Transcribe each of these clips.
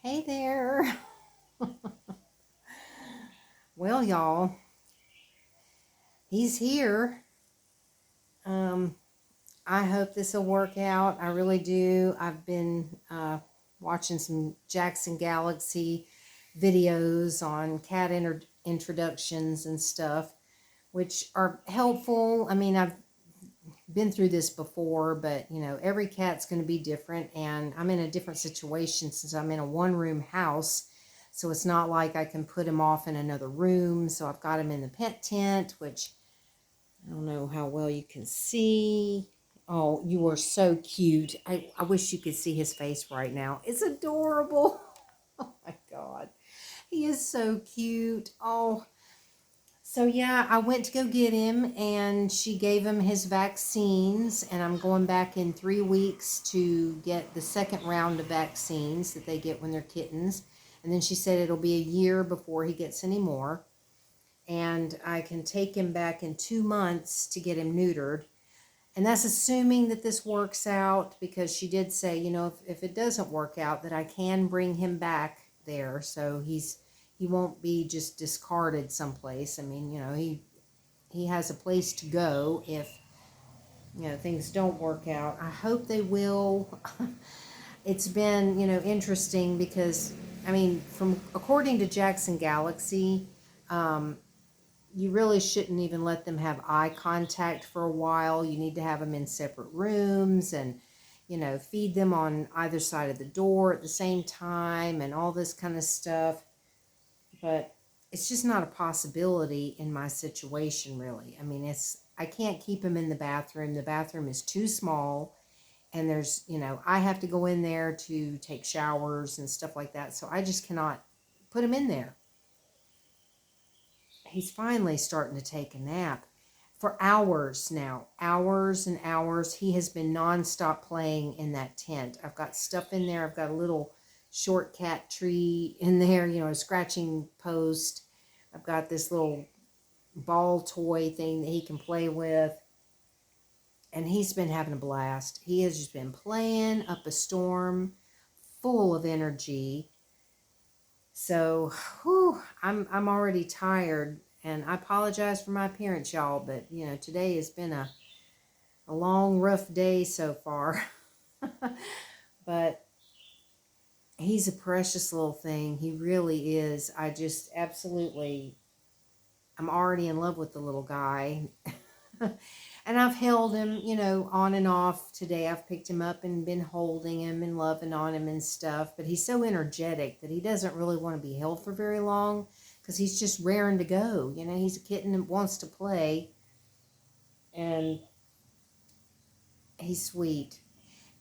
Hey there. Well, y'all, he's here. Um, I hope this will work out. I really do. I've been watching some Jackson Galaxy videos on cat introductions and stuff, which are helpful. I mean, I've been through this before, but every cat's going to be different, and I'm in a different situation since I'm in a one-room house. So it's not like I can put him off in another room. So I've got him in the pet tent, which I don't know how well you can see. Oh, you are so cute. I wish you could see his face right now. It's adorable. Oh my God. He is so cute. Oh, so yeah, I went to go get him and she gave him his vaccines, and I'm going back in 3 weeks to get the second round of vaccines that they get when they're kittens. And then she said it'll be a year before he gets any more. And I can take him back in 2 months to get him neutered. And that's assuming that this works out, because she did say, if it doesn't work out, that I can bring him back there. So he won't be just discarded someplace. I mean, he has a place to go if, things don't work out. I hope they will. It's been, interesting because, I mean, from according to Jackson Galaxy, you really shouldn't even let them have eye contact for a while. You need to have them in separate rooms and, feed them on either side of the door at the same time and all this kind of stuff. But it's just not a possibility in my situation, really. I mean, I can't keep him in the bathroom. The bathroom is too small, and there's, I have to go in there to take showers and stuff like that. So I just cannot put him in there. He's finally starting to take a nap for hours now, hours and hours. He has been nonstop playing in that tent. I've got stuff in there. I've got a little short cat tree in there, a scratching post. I've got this little ball toy thing that he can play with. And he's been having a blast. He has just been playing up a storm, full of energy. So, I'm already tired, and I apologize for my appearance, y'all. But today has been a long, rough day so far. But he's a precious little thing. He really is. I just absolutely, I'm already in love with the little guy. And I've held him, on and off today. I've picked him up and been holding him and loving on him and stuff. But he's so energetic that he doesn't really want to be held for very long, because he's just raring to go. He's a kitten that wants to play. And he's sweet.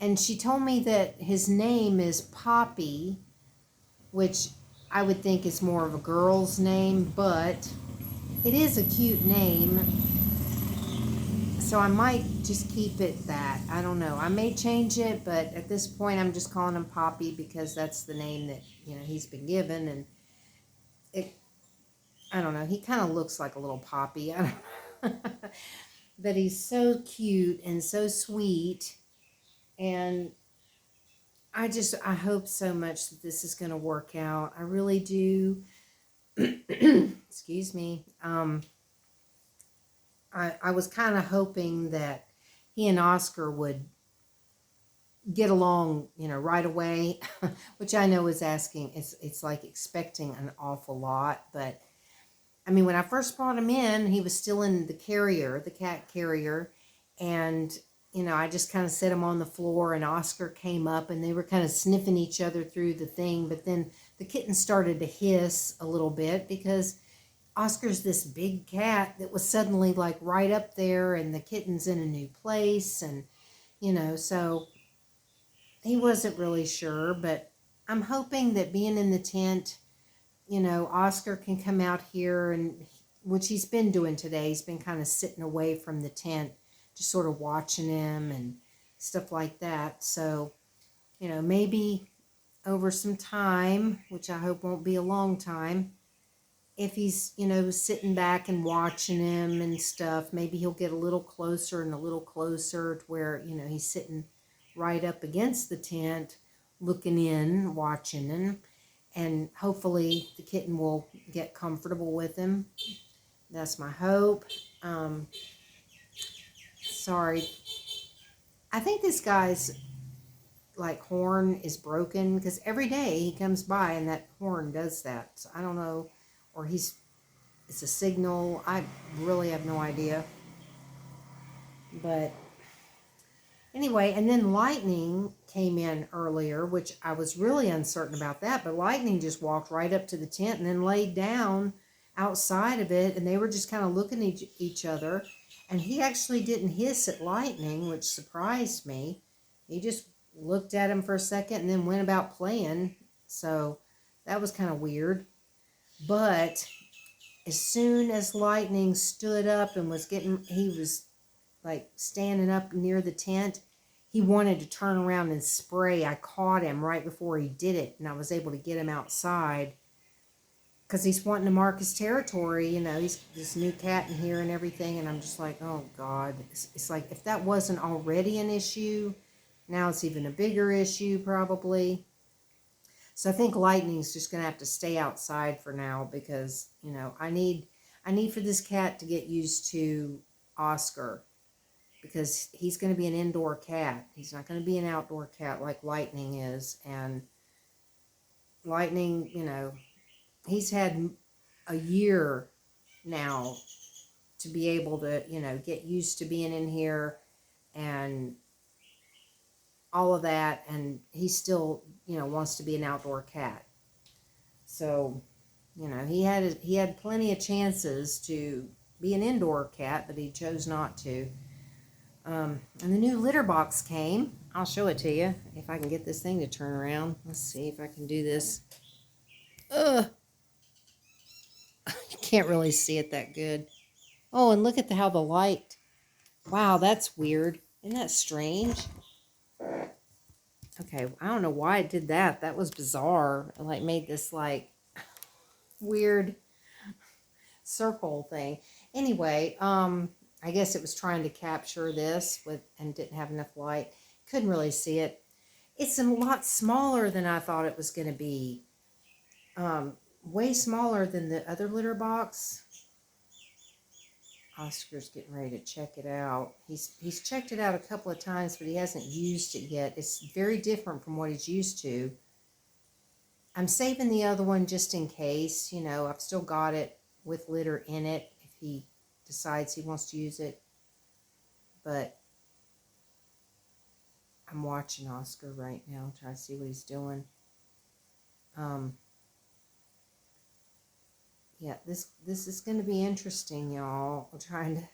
And she told me that his name is Poppy, which I would think is more of a girl's name, but it is a cute name. So I might just keep it that. I don't know. I may change it, but at this point I'm just calling him Poppy because that's the name that, he's been given. And I don't know. He kind of looks like a little Poppy. I don't know. But he's so cute and so sweet. And I hope so much that this is going to work out. I really do. Excuse me. I was kind of hoping that he and Oscar would get along, right away, which I know is asking, it's like expecting an awful lot. But I mean, when I first brought him in, he was still in the carrier, the cat carrier. And, I just kind of set him on the floor, and Oscar came up, and they were kind of sniffing each other through the thing. But then the kitten started to hiss a little bit because Oscar's this big cat that was suddenly like right up there, and the kitten's in a new place. And, so he wasn't really sure. But I'm hoping that being in the tent, Oscar can come out here, and which he's been doing today. He's been kind of sitting away from the tent, just sort of watching him and stuff like that. So, maybe over some time, which I hope won't be a long time, if he's, sitting back and watching him and stuff, maybe he'll get a little closer and a little closer to where, he's sitting right up against the tent, looking in, watching him. and hopefully the kitten will get comfortable with him. That's my hope. Sorry. I think this guy's like horn is broken because every day he comes by and that horn does that. So I don't know, or it's a signal. I really have no idea. But anyway, and then Lightning came in earlier, which I was really uncertain about that, but Lightning just walked right up to the tent and then laid down outside of it, and they were just kind of looking at each other, and he actually didn't hiss at Lightning, which surprised me. He just looked at him for a second and then went about playing, so that was kind of weird. But as soon as Lightning stood up and he was like standing up near the tent, he wanted to turn around and spray. I caught him right before he did it, and I was able to get him outside because he's wanting to mark his territory. You know, he's this new cat in here and everything, and I'm just like, oh God. It's like if that wasn't already an issue, now it's even a bigger issue probably. So I think Lightning's just going to have to stay outside for now because, you know, I need for this cat to get used to Oscar, because he's going to be an indoor cat. He's not going to be an outdoor cat like Lightning is. And Lightning, you know, he's had a year now to be able to, you know, get used to being in here and all of that. And he still, you know, wants to be an outdoor cat. So, you know, he had plenty of chances to be an indoor cat, but he chose not to. And the new litter box came. I'll show it to you if I can get this thing to turn around. Let's see if I can do this. Ugh. You can't really see it that good. Oh, and look at how the light. Wow, that's weird. Isn't that strange? Okay, I don't know why it did that. That was bizarre. It like made this like weird circle thing. Anyway, I guess it was trying to capture this and didn't have enough light. Couldn't really see it. It's a lot smaller than I thought it was going to be. Way smaller than the other litter box. Oscar's getting ready to check it out. He's checked it out a couple of times, but he hasn't used it yet. It's very different from what he's used to. I'm saving the other one just in case. You know, I've still got it with litter in it if he decides he wants to use it. But I'm watching Oscar right now, trying to see what he's doing. Yeah, this is going to be interesting, y'all. I'm trying to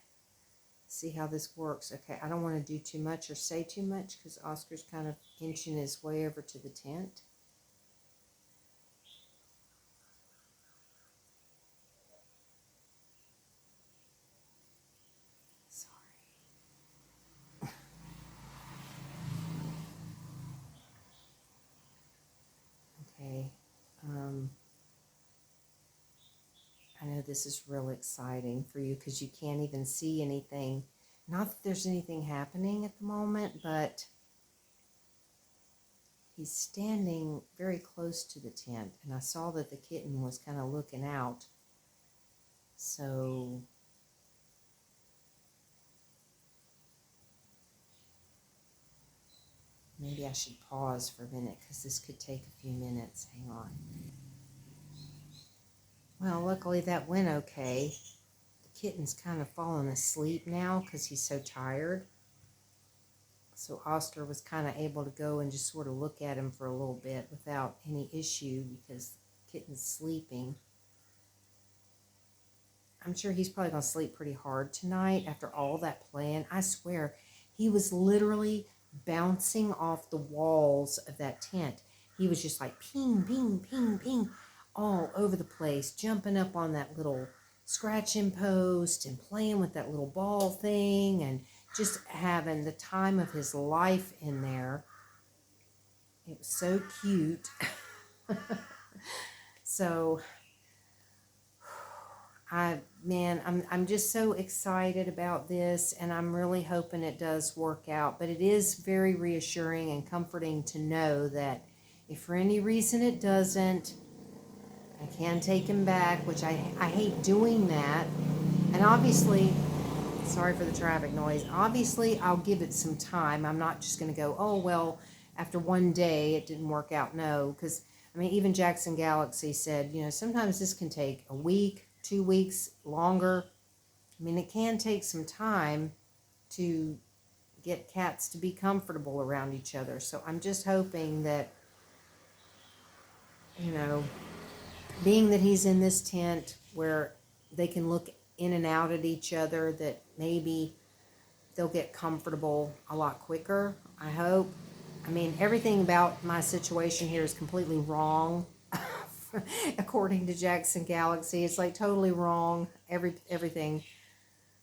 see how this works. Okay, I don't want to do too much or say too much because Oscar's kind of inching his way over to the tent. Sorry. Okay. I know this is real exciting for you because you can't even see anything. Not that there's anything happening at the moment, but he's standing very close to the tent, and I saw that the kitten was kind of looking out. So maybe I should pause for a minute because this could take a few minutes. Hang on. Well, luckily that went okay. The kitten's kind of falling asleep now because he's so tired. So Oscar was kind of able to go and just sort of look at him for a little bit without any issue because the kitten's sleeping. I'm sure he's probably going to sleep pretty hard tonight after all that playing. I swear, he was literally bouncing off the walls of that tent. He was just like ping, ping, ping, ping, all over the place, jumping up on that little scratching post and playing with that little ball thing and just having the time of his life in there. It was so cute. So, I'm just so excited about this, and I'm really hoping it does work out. But it is very reassuring and comforting to know that if for any reason it doesn't, I can take him back, which I hate doing that. And obviously, sorry for the traffic noise. Obviously, I'll give it some time. I'm not just going to go, oh, well, after one day it didn't work out. No, because, I mean, even Jackson Galaxy said, you know, sometimes this can take a week, 2 weeks, longer. I mean, it can take some time to get cats to be comfortable around each other. So I'm just hoping that, you know, being that he's in this tent where they can look in and out at each other, that maybe they'll get comfortable a lot quicker. I hope. I mean, everything about my situation here is completely wrong. According to Jackson Galaxy, it's like totally wrong. Everything.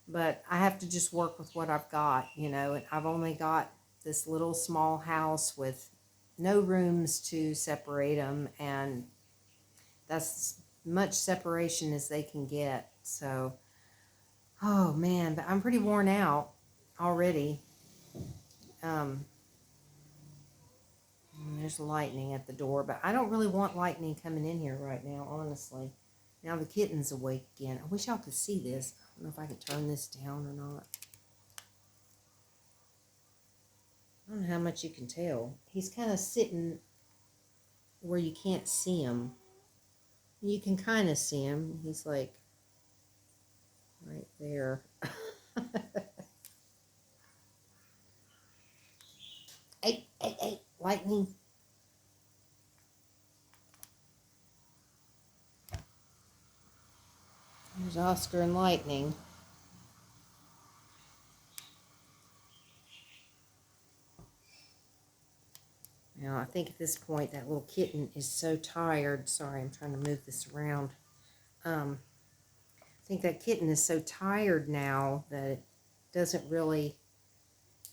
But I have to just work with what I've got, you know, and I've only got this little small house with no rooms to separate them, and that's much separation as they can get. So, oh man, but I'm pretty worn out already. There's lightning at the door, but I don't really want lightning coming in here right now, honestly. Now the kitten's awake again. I wish y'all could see this. I don't know if I could turn this down or not. I don't know how much you can tell. He's kind of sitting where you can't see him. You can kind of see him. He's like right there. Hey, hey, hey, lightning. There's Oscar and Lightning. Now, I think at this point that little kitten is so tired. Sorry, I'm trying to move this around. I think that kitten is so tired now that it doesn't really,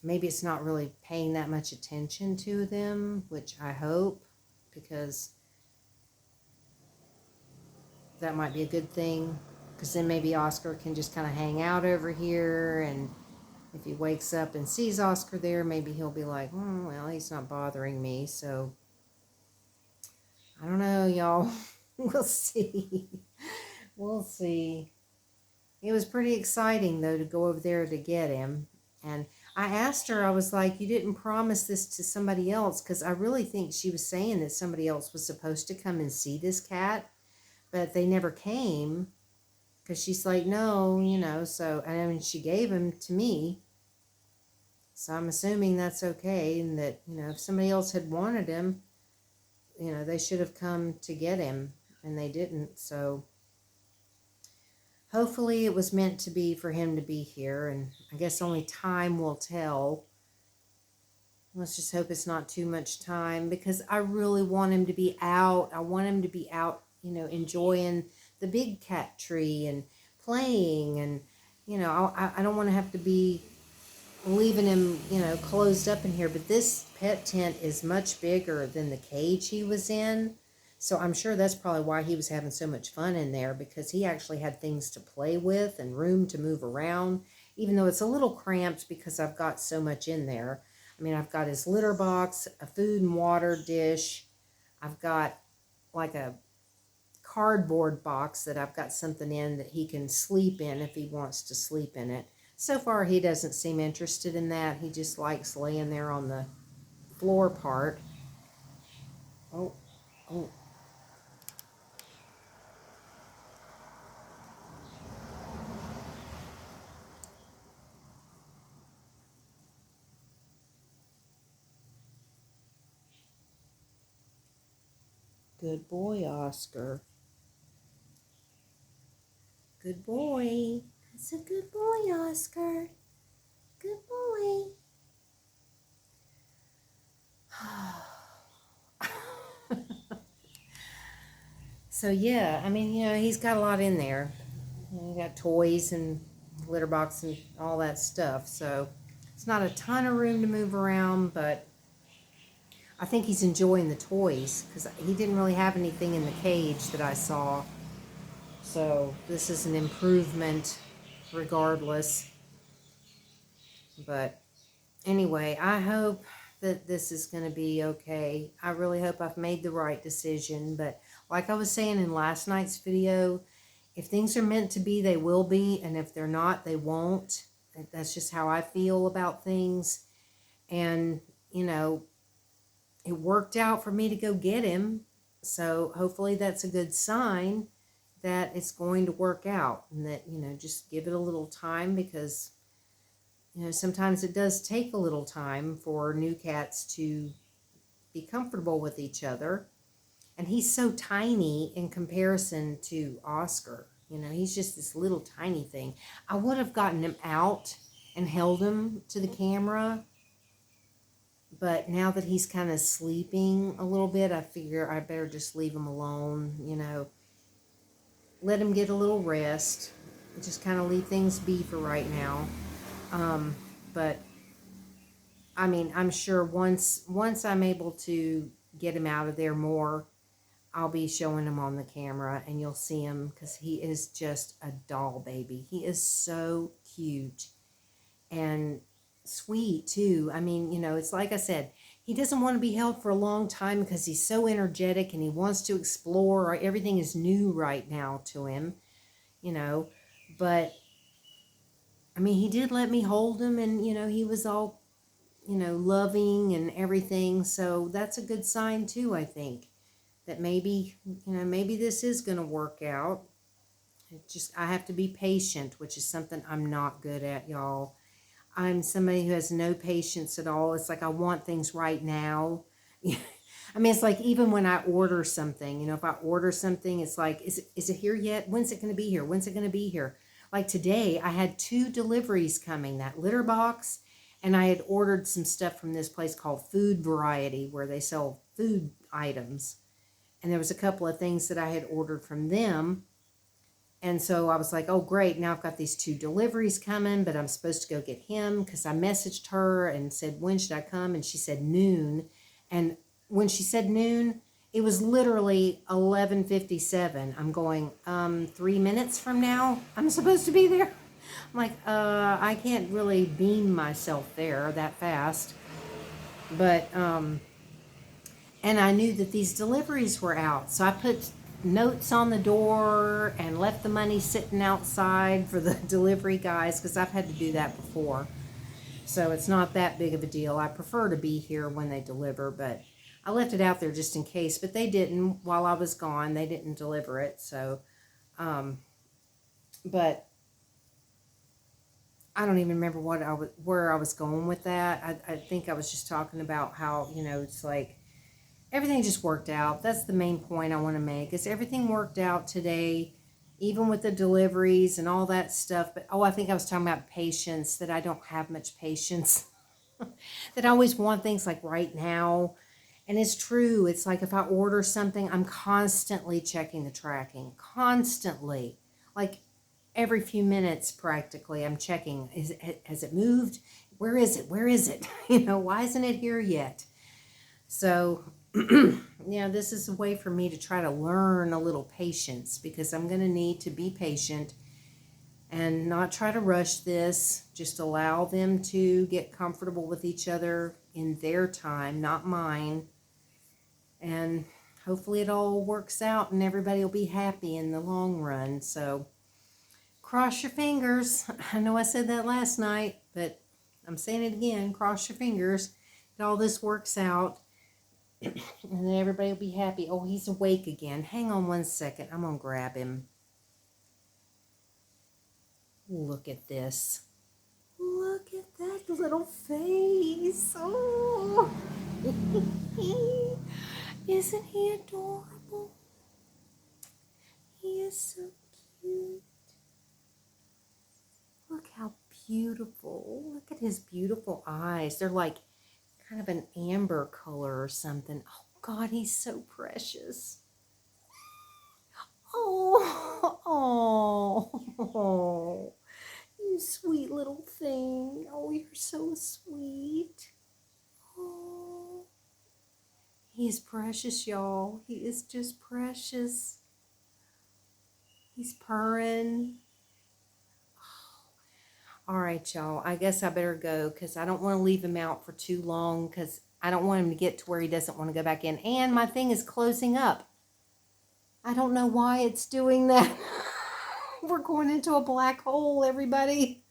maybe it's not really paying that much attention to them, which I hope, because that might be a good thing. Because then maybe Oscar can just kind of hang out over here, and if he wakes up and sees Oscar there, maybe he'll be like, well, he's not bothering me. So, I don't know, y'all. We'll see. We'll see. It was pretty exciting, though, to go over there to get him. And I asked her, I was like, you didn't promise this to somebody else? Because I really think she was saying that somebody else was supposed to come and see this cat, but they never came. Because she's like, no, you know, so, and I mean, she gave him to me. So I'm assuming that's okay, and that, you know, if somebody else had wanted him, you know, they should have come to get him, and they didn't. So hopefully it was meant to be for him to be here, and I guess only time will tell. Let's just hope it's not too much time, because I really want him to be out. I want him to be out, you know, enjoying the big cat tree and playing, and, you know, I don't want to have to be leaving him, you know, closed up in here. But this pet tent is much bigger than the cage he was in. So I'm sure that's probably why he was having so much fun in there, because he actually had things to play with and room to move around, even though it's a little cramped because I've got so much in there. I mean, I've got his litter box, a food and water dish. I've got like a cardboard box that I've got something in that he can sleep in if he wants to sleep in it. So far, he doesn't seem interested in that. He just likes laying there on the floor part. Oh, oh. Good boy, Oscar. Good boy. It's a good boy, Oscar. Good boy. So yeah, I mean, you know, he's got a lot in there. He got toys and litter box and all that stuff. So it's not a ton of room to move around, but I think he's enjoying the toys, because he didn't really have anything in the cage that I saw. So this is an improvement regardless. But anyway, I hope that this is going to be okay. I really hope I've made the right decision. But like I was saying in last night's video, if things are meant to be, they will be. And if they're not, they won't. That's just how I feel about things. And, you know, it worked out for me to go get him. So hopefully that's a good sign that it's going to work out, and that, you know, just give it a little time, because, you know, sometimes it does take a little time for new cats to be comfortable with each other. And he's so tiny in comparison to Oscar. You know, he's just this little tiny thing. I would have gotten him out and held him to the camera, but now that he's kind of sleeping a little bit, I figure I better just leave him alone, you know, let him get a little rest, just kind of leave things be for right now. But I mean, I'm sure once I'm able to get him out of there more, I'll be showing him on the camera, and you'll see him, because he is just a doll baby. He is so cute and sweet too. I mean, you know, it's like I said, he doesn't want to be held for a long time because he's so energetic and he wants to explore. Everything is new right now to him, you know. But I mean, he did let me hold him, and, you know, he was all, you know, loving and everything. So that's a good sign too, I think, that maybe, you know, maybe this is going to work out. I have to be patient, which is something I'm not good at, y'all. I'm somebody who has no patience at all. It's like I want things right now. I mean, it's like even when I order something, you know, if I order something, it's like, is it here yet? When's it going to be here? When's it going to be here? Like today, I had 2 deliveries coming, that litter box, and I had ordered some stuff from this place called Food Variety, where they sell food items. And there was a couple of things that I had ordered from them. And so I was like, oh, great, now I've got these 2 deliveries coming, but I'm supposed to go get him, because I messaged her and said, when should I come? And she said noon. And when she said noon, it was literally 11:57. I'm going, 3 minutes from now, I'm supposed to be there. I'm like, I can't really beam myself there that fast. But, and I knew that these deliveries were out. So I put notes on the door and left the money sitting outside for the delivery guys, because I've had to do that before. So it's not that big of a deal. I prefer to be here when they deliver, but I left it out there just in case. But they didn't, while I was gone, they didn't deliver it. So, but I don't even remember where I was going with that. I think I was just talking about how, you know, it's like, everything just worked out. That's the main point I want to make, is everything worked out today, even with the deliveries and all that stuff. But, I think I was talking about patience, that I don't have much patience, that I always want things like right now. And it's true. It's like if I order something, I'm constantly checking the tracking, constantly. Like every few minutes practically, I'm checking, has it moved? Where is it? Where is it? You know, why isn't it here yet? So, yeah, this is a way for me to try to learn a little patience, because I'm going to need to be patient and not try to rush this. Just allow them to get comfortable with each other in their time, not mine. And hopefully it all works out and everybody will be happy in the long run. So cross your fingers. I know I said that last night, but I'm saying it again. Cross your fingers that all this works out. And then everybody will be happy. Oh, he's awake again. Hang on one second. I'm going to grab him. Look at this. Look at that little face. Oh. Isn't he adorable? He is so cute. Look how beautiful. Look at his beautiful eyes. They're like kind of an amber color or something. Oh, God, he's so precious. Oh, oh, you sweet little thing. Oh, you're so sweet. Oh, he's precious, y'all. He is just precious. He's purring. All right, y'all. I guess I better go, because I don't want to leave him out for too long, because I don't want him to get to where he doesn't want to go back in. And my thing is closing up. I don't know why it's doing that. We're going into a black hole, everybody.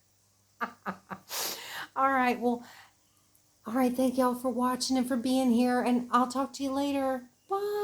All right, well, all right, thank y'all for watching and for being here, and I'll talk to you later. Bye.